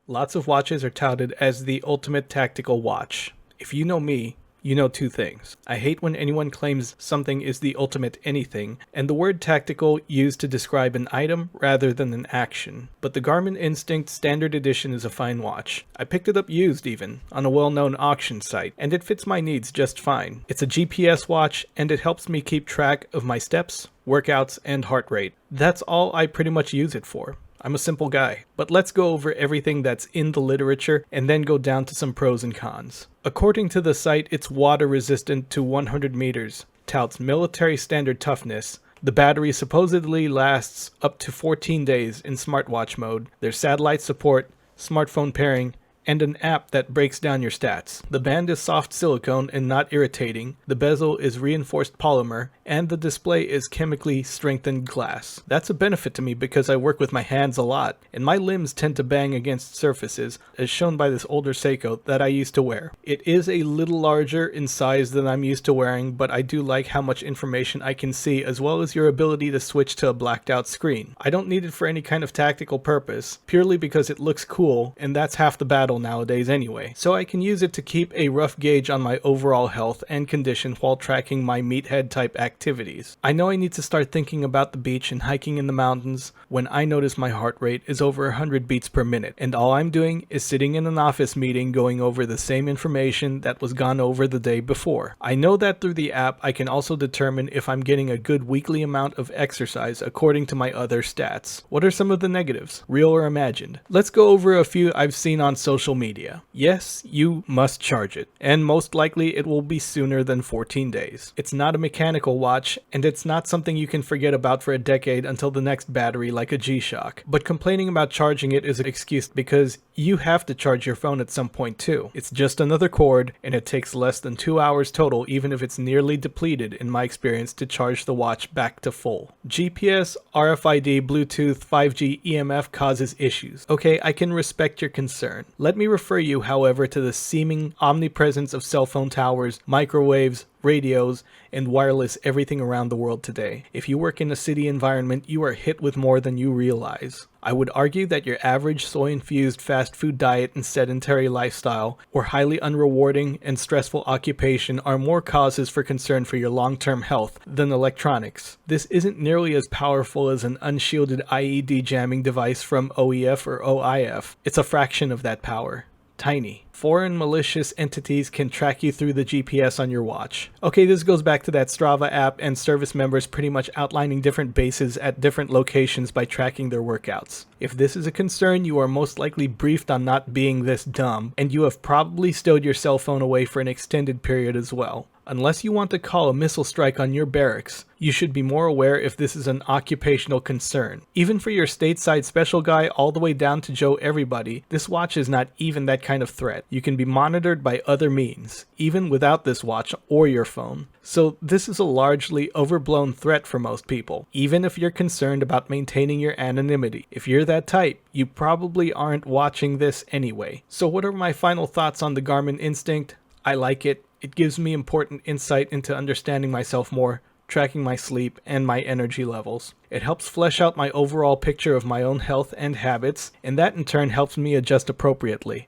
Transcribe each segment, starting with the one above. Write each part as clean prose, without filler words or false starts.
Lots of watches are touted as the ultimate tactical watch. If you know me, you know two things. I hate when anyone claims something is the ultimate anything, and the word tactical used to describe an item rather than an action. But the Garmin Instinct Standard Edition is a fine watch. I picked it up used even, on a well-known auction site, and it fits my needs just fine. It's a GPS watch, and it helps me keep track of my steps, workouts, and heart rate. That's all I pretty much use it for. I'm a simple guy, but let's go over everything that's in the literature and then go down to some pros and cons. According to the site, it's water resistant to 100 meters, touts military standard toughness. The battery supposedly lasts up to 14 days in smartwatch mode. There's satellite support, smartphone pairing, and an app that breaks down your stats. The band is soft silicone and not irritating, the bezel is reinforced polymer, and the display is chemically strengthened glass. That's a benefit to me because I work with my hands a lot, and my limbs tend to bang against surfaces, as shown by this older Seiko that I used to wear. It is a little larger in size than I'm used to wearing, but I do like how much information I can see, as well as your ability to switch to a blacked out screen. I don't need it for any kind of tactical purpose, purely because it looks cool, and that's half the battle nowadays anyway, so I can use it to keep a rough gauge on my overall health and condition while tracking my meathead type activities. I know I need to start thinking about the beach and hiking in the mountains when I notice my heart rate is over 100 beats per minute, and all I'm doing is sitting in an office meeting going over the same information that was gone over the day before. I know that through the app I can also determine if I'm getting a good weekly amount of exercise according to my other stats. What are some of the negatives, real or imagined? Let's go over a few I've seen on social media. Yes, you must charge it, and most likely it will be sooner than 14 days. It's not a mechanical watch, and it's not something you can forget about for a decade until the next battery like a G-Shock. But complaining about charging it is an excuse because you have to charge your phone at some point too. It's just another cord, and it takes less than 2 hours total even if it's nearly depleted in my experience to charge the watch back to full. GPS, RFID, Bluetooth, 5G, EMF causes issues. Okay, I can respect your concern. Let me refer you, however, to the seeming omnipresence of cell phone towers, microwaves, radios, and wireless everything around the world today. If you work in a city environment, you are hit with more than you realize. I would argue that your average soy-infused fast food diet and sedentary lifestyle, or highly unrewarding and stressful occupation are more causes for concern for your long-term health than electronics. This isn't nearly as powerful as an unshielded IED jamming device from OEF or OIF. It's a fraction of that power. Tiny. Foreign malicious entities can track you through the GPS on your watch. Okay, this goes back to that Strava app and service members pretty much outlining different bases at different locations by tracking their workouts. If this is a concern, you are most likely briefed on not being this dumb, and you have probably stowed your cell phone away for an extended period as well. Unless you want to call a missile strike on your barracks, you should be more aware if this is an occupational concern. Even for your stateside special guy all the way down to Joe Everybody, this watch is not even that kind of threat. You can be monitored by other means, even without this watch or your phone. So this is a largely overblown threat for most people, even if you're concerned about maintaining your anonymity. If you're that type, you probably aren't watching this anyway. So what are my final thoughts on the Garmin Instinct? I like it. It gives me important insight into understanding myself more, tracking my sleep, and my energy levels. It helps flesh out my overall picture of my own health and habits, and that in turn helps me adjust appropriately.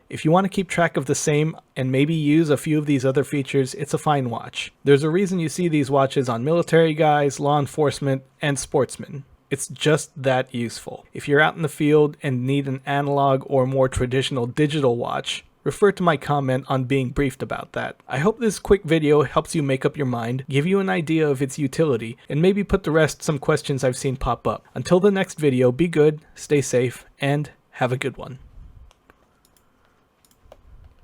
If you want to keep track of the same and maybe use a few of these other features, it's a fine watch. There's a reason you see these watches on military guys, law enforcement, and sportsmen. It's just that useful. If you're out in the field and need an analog or more traditional digital watch, refer to my comment on being briefed about that. I hope this quick video helps you make up your mind, give you an idea of its utility, and maybe put to rest some questions I've seen pop up. Until the next video, be good, stay safe, and have a good one.